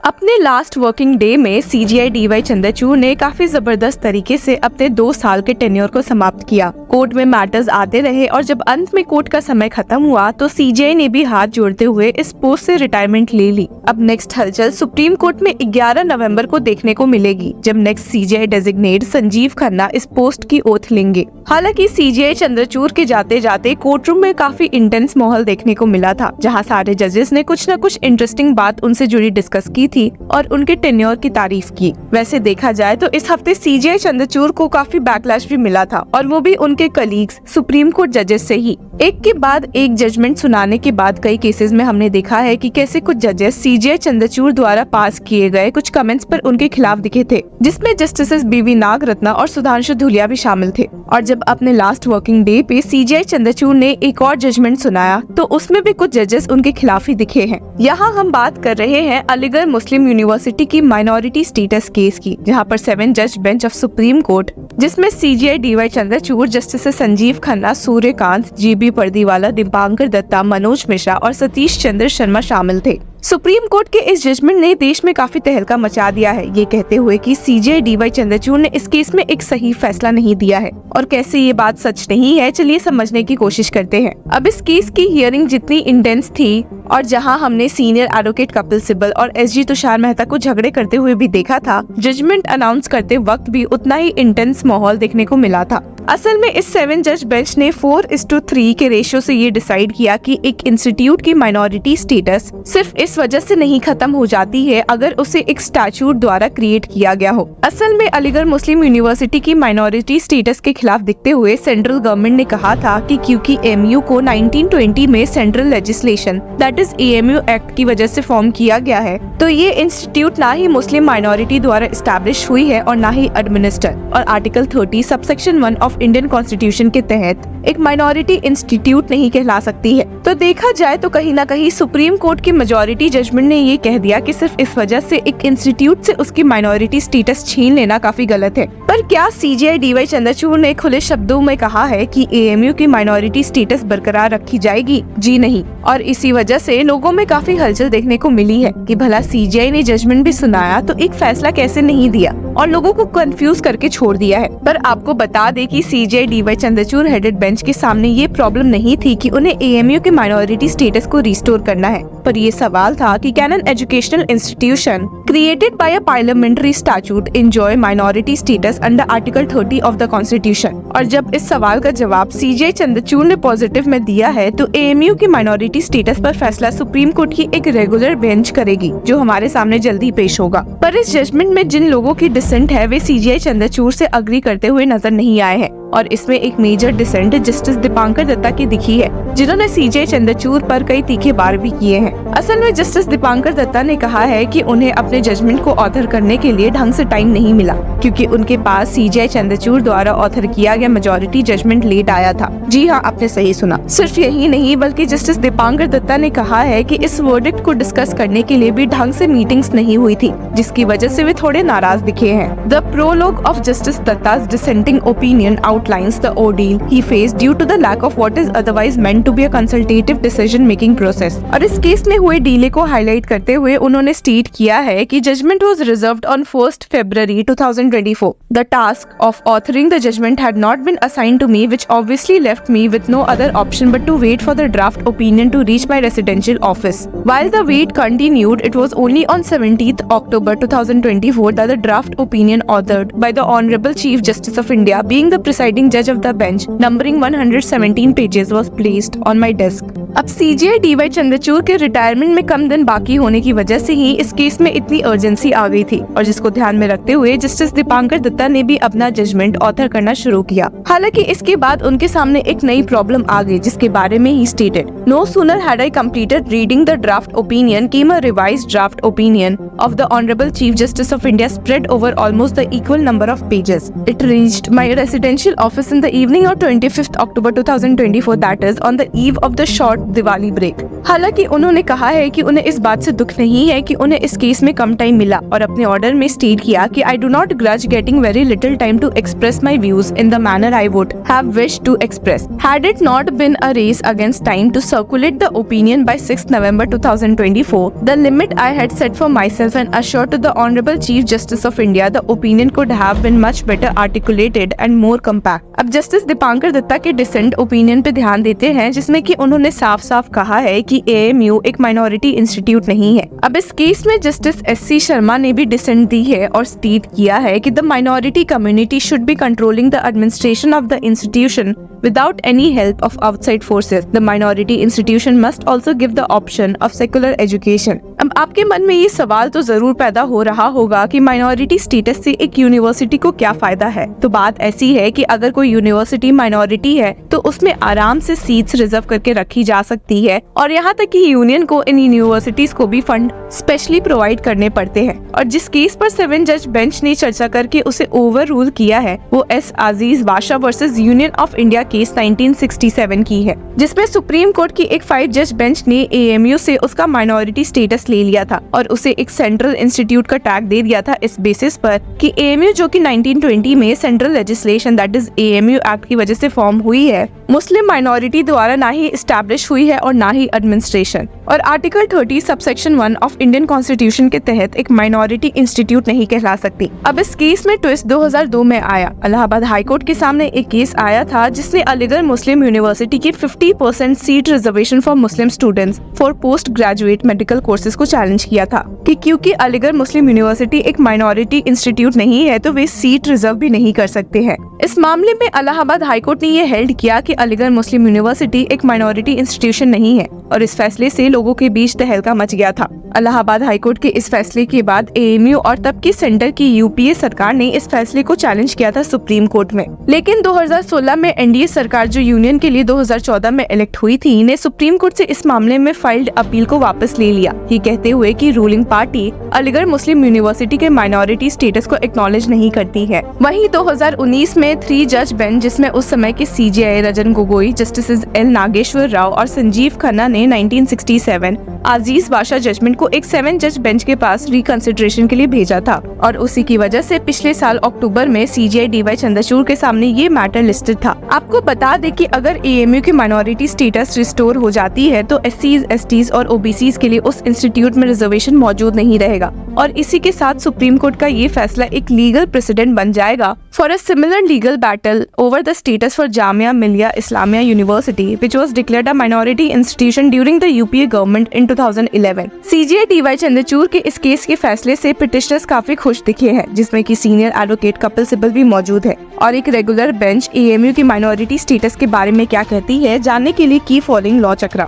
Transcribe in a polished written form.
अपने last working day में CGI DY Chandrachud ने काफी जबरदस्त तरीके से अपने 2 साल के टेन्योर को समाप्त किया। कोर्ट में मैटर्स आते रहे और जब अंत में कोर्ट का समय खत्म हुआ तो सीजीआई ने भी हाथ जोड़ते हुए इस पोस्ट से रिटायरमेंट ले ली। अब नेक्स्ट हलचल सुप्रीम कोर्ट में 11 नवंबर को देखने को मिलेगी, जब next CGI designate Sanjeev Khanna इस पोस्ट की ओथ लेंगे। हालांकि सीजीआई चंद्रचूड़ के जाते जाते कोर्ट रूम में काफी इंटेंस माहौल देखने को मिला था, जहां सारे जजेस ने कुछ न कुछ इंटरेस्टिंग बात उनसे जुड़ी डिस्कस की थी और उनके टेन्योर की तारीफ की। वैसे देखा जाए तो इस हफ्ते सीजीआई चंद्रचूड़ को काफी बैकलैश भी मिला था, और वो भी उनके कलीग्स सुप्रीम कोर्ट जजेस से ही। एक के बाद एक जजमेंट सुनाने के बाद कई केसेस में हमने देखा है कि कैसे कुछ जजेस सीजीआई चंद्रचूड़ द्वारा पास किए गए कुछ कमेंट्स पर उनके खिलाफ दिखे थे, जिसमें जस्टिस बीवी नागरत्ना और सुधांशु धूलिया भी शामिल थे। और जब अपने लास्ट वर्किंग डे पे सीजीआई चंद्रचूड़ ने एक और जजमेंट सुनाया तो उसमें भी कुछ जजेस उनके खिलाफ ही दिखे हैं। यहाँ हम बात कर रहे हैं अलीगढ़ मुस्लिम यूनिवर्सिटी की माइनॉरिटी स्टेटस केस की, जहाँ पर 7 जज बेंच ऑफ सुप्रीम कोर्ट, जिसमें CJI DY Chandrachud, justice Sanjiv Khanna, Suryakant, GB Pardiwala, Dipankar Datta, Manoj Mishra और सतीश चंद्र शर्मा शामिल थे। सुप्रीम कोर्ट के इस जजमेंट ने देश में काफी तहलका मचा दिया है, ये कहते हुए कि सीजीआई डीवाई चंद्रचूड़ ने इस केस में एक सही फैसला नहीं दिया है। और कैसे ये बात सच नहीं है, चलिए समझने की कोशिश करते हैं। अब इस केस की हियरिंग जितनी इंटेंस थी और जहां हमने सीनियर एडवोकेट कपिल सिब्बल और एसजी तुषार मेहता को झगड़े करते हुए भी देखा था, जजमेंट अनाउंस करते वक्त भी उतना ही इंटेंस माहौल देखने को मिला था। असल में इस 7 जज बेंच ने 4:3 के रेशियो से ये डिसाइड किया कि एक इंस्टीट्यूट की माइनॉरिटी स्टेटस सिर्फ इस वजह से नहीं खत्म हो जाती है अगर उसे एक स्टैट्यूट द्वारा क्रिएट किया गया हो। असल में अलीगढ़ मुस्लिम यूनिवर्सिटी की माइनॉरिटी स्टेटस के खिलाफ दिखते हुए सेंट्रल गवर्नमेंट ने कहा था कि क्योंकि एमयू को 1920 में central legislation that is AMU act की वजह से फॉर्म किया गया है, तो ये इंस्टीट्यूट ना ही मुस्लिम माइनॉरिटी द्वारा एस्टैब्लिश हुई है और ना ही एडमिनिस्टर, और article 30 subsection 1 of Indian constitution के तहत एक माइनॉरिटी इंस्टीट्यूट नहीं कहला सकती है। तो देखा जाए तो कहीं ना कहीं सुप्रीम कोर्ट की मेजॉरिटी जजमेंट ने ये कह दिया कि सिर्फ इस वजह से एक इंस्टीट्यूट से उसकी माइनॉरिटी स्टेटस छीन लेना काफी गलत है। पर क्या सीजीआई डीवाई चंद्रचूड़ ने खुले शब्दों में कहा है कि एएमयू की माइनॉरिटी स्टेटस बरकरार रखी जाएगी? जी नहीं। और इसी वजह से लोगों में काफी हलचल देखने को मिली है कि भला सीजीआई ने जजमेंट भी सुनाया तो एक फैसला कैसे नहीं दिया और लोगों को कंफ्यूज करके छोड़ दिया है। पर आपको बता दे कि CGI DY Chandrachud headed bench के सामने ये प्रॉब्लम नहीं थी कि उन्हें एएमयू के माइनॉरिटी स्टेटस को रिस्टोर करना है, पर ये सवाल था कि can an educational institution created by a parliamentary statute enjoy minority status under Article 30 of the Constitution? और जब इस सवाल का जवाब सीजीआई चंद्रचूड़ ने पॉजिटिव में दिया है तो एएमयू की माइनॉरिटी स्टेटस पर फैसला सुप्रीम कोर्ट की एक रेगुलर बेंच करेगी, जो हमारे सामने जल्दी पेश होगा। पर इस जजमेंट में जिन लोगों की डिसेंट है वे सीजीआई चंद्रचूड़ से अग्री करते हुए नजर नहीं आए हैं, और इसमें एक major dissent justice Dipankar Datta की दिखी है, जिन्होंने सीजीआई चंद्रचूड़ पर कई तीखे वार भी किए हैं। असल में जस्टिस दीपांकर दत्ता ने कहा है कि उन्हें अपने जजमेंट को ऑथर करने के लिए ढंग से टाइम नहीं मिला, क्योंकि उनके पास सीजीआई चंद्रचूड़ द्वारा ऑथर किया गया मेजॉरिटी जजमेंट लेट आया था। जी हाँ, आपने सही सुना। सिर्फ यही नहीं बल्कि जस्टिस दीपांकर दत्ता ने कहा है कि इस वर्डिक्ट को डिस्कस करने के लिए भी ढंग से मीटिंग्स नहीं हुई थी, जिसकी वजह से वे थोड़े नाराज दिखे हैं। द प्रोलॉग ऑफ जस्टिस दत्ता's dissenting opinion outlines the ordeal he faced due to the lack of what is otherwise meant to be a consultative decision making process। और इस केस में हुए डीले को हाईलाइट करते हुए उन्होंने स्टेट किया है कि judgement was reserved on 1 February 2024। The task of authoring the judgment had not been assigned to me, which obviously left me with no other option but to wait for the draft opinion to reach my residential office। While the wait continued, it was only on 17th October 2024 that the draft opinion authored by the Honorable Chief Justice of India, being the presiding judge of the bench, numbering 117 pages, was placed on my desk। अब CGI DY Chandrachud के retirement में कम दिन बाकी होने की वजह से ही इस केस में इतनी अर्जेंसी आ गई थी, और जिसको ध्यान में रखते हुए जस्टिस दीपांकर दत्ता ने भी अपना जजमेंट ऑथर करना शुरू किया। हालांकि इसके बाद उनके सामने एक नई प्रॉब्लम आ गई, जिसके बारे में ही stated, no sooner had I completed reading the draft opinion came a revised draft opinion of the Honorable Chief Justice of India spread over almost the equal number of pages. It reached my residential office in the evening of 25th October 2024, that is on the eve of the short Diwali break. हालांकि उन्होंने कहा है कि उन्हें इस बात से दुख नहीं है कि उन्हें इस केस में कम टाइम मिला और अपने ऑर्डर में स्टेट किया कि I do not grudge getting very little time to express my views in the manner I would have wished to express. Had it not been a race against time to circulate the opinion by 6th November 2024, the limit I had set for myself and assured to the Honorable Chief Justice of India, the opinion could have been much better articulated and more compact. अब justice Dipankar Dutta के decent opinion पे ध्यान देते हैं, जिसमें कि उन्होंने साफ साफ कहा है कि AMU एक माइनॉरिटी इंस्टीट्यूट नहीं है। अब इस केस में जस्टिस SC शर्मा ने भी डिसेंट दी है और स्टेट किया है कि the minority community should be controlling the administration of the institution without any help of outside forces. The minority institution must also give the option of secular education. अब आपके मन में ये सवाल तो जरूर पैदा हो रहा होगा कि माइनॉरिटी स्टेटस से एक यूनिवर्सिटी को क्या फायदा है। तो बात ऐसी है कि अगर कोई यूनिवर्सिटी माइनॉरिटी है तो उसमें आराम से सीट्स रिजर्व करके रखी जा सकती है और यहाँ तक कि यूनियन को इन यूनिवर्सिटीज को भी फंड स्पेशली प्रोवाइड करने पड़ते हैं। और जिस केस पर 7 जज बेंच ने चर्चा करके उसे ओवर रूल किया है वो S Aziz Basha versus Union of India case 1967 की है, जिसमें सुप्रीम कोर्ट की एक 5 जज बेंच ने AMU से उसका माइनॉरिटी स्टेटस ले लिया था और उसे एक सेंट्रल इंस्टीट्यूट का टैग दे दिया था इस बेसिस पर कि AMU जो कि 1920 में central legislation that is AMU act की वजह से फॉर्म हुई है, मुस्लिम माइनॉरिटी द्वारा ना ही एस्टैब्लिश हुई है और ना ही एडमिनिस्ट्रेशन। और article 30 subsection 1 of Indian constitution के तहत एक माइनॉरिटी इंस्टीट्यूट नहीं कहला सकती। अब इस केस में ट्विस्ट 2002 में आया। इलाहाबाद हाईकोर्ट के सामने एक केस आया था जिसने अलीगढ़ मुस्लिम यूनिवर्सिटी की 50% seat reservation for Muslim students for post graduate medical courses को चैलेंज किया था कि क्योंकि अलीगढ़ मुस्लिम यूनिवर्सिटी एक माइनॉरिटी इंस्टीट्यूट नहीं है तो वे सीट रिजर्व भी नहीं कर सकते हैं। इस मामले में इलाहाबाद हाईकोर्ट ने ये हेल्ड किया कि अलीगढ़ मुस्लिम यूनिवर्सिटी एक माइनॉरिटी इंस्टीट्यूशन नहीं है और इस फैसले से लोगों के बीच तहलका मच गया था। इलाहाबाद हाईकोर्ट के इस फैसले के बाद AMU और तब की सेंटर की UPA सरकार ने इस फैसले को चैलेंज किया था सुप्रीम कोर्ट में। लेकिन 2016 में NDA सरकार जो यूनियन के लिए 2014 में इलेक्ट हुई थी ने सुप्रीम कोर्ट से इस मामले में फाइल्ड अपील को वापस ले लिया, ये कहते हुए कि ruling party Aligarh Muslim university के माइनॉरिटी स्टेटस को एक्नॉलेज नहीं करती है। वहीं 2019 में 3 जज बेंच जिसमें उस समय के CJI Ranjan Gogoi, justice L Nageswara Rao और संजीव खन्ना ने 1967 अजीज बाशा जजमेंट को एक 7 जज बेंच के पास रिकंसिडरेशन के लिए भेजा था और उसी की वजह से पिछले साल अक्टूबर में CJI DY चंद्रचूड़ के सामने ये मैटर लिस्टेड था। आपको बता दें कि अगर AMU की माइनॉरिटी स्टेटस रिस्टोर हो जाती है तो SCs, STs और OBCs के लिए उस इंस्टीट्यूट में रिजर्वेशन मौजूद नहीं रहेगा और इसी के साथ सुप्रीम कोर्ट का ये फैसला एक लीगल प्रेसिडेंट बन जाएगा for a similar legal battle over the status for Jamia Millia Islamia university which was declared a minority institution during the UPA government in 2011। CJI DY Chandrachud के इस केस के फैसले से पिटिशनर्स काफी खुश दिखे हैं, जिसमें कि सीनियर एडवोकेट कपिल सिब्बल भी मौजूद है और एक रेगुलर बेंच AMU की माइनॉरिटी स्टेटस के बारे में क्या कहती है जानने के लिए की फॉलोइंग लॉ चक्रा।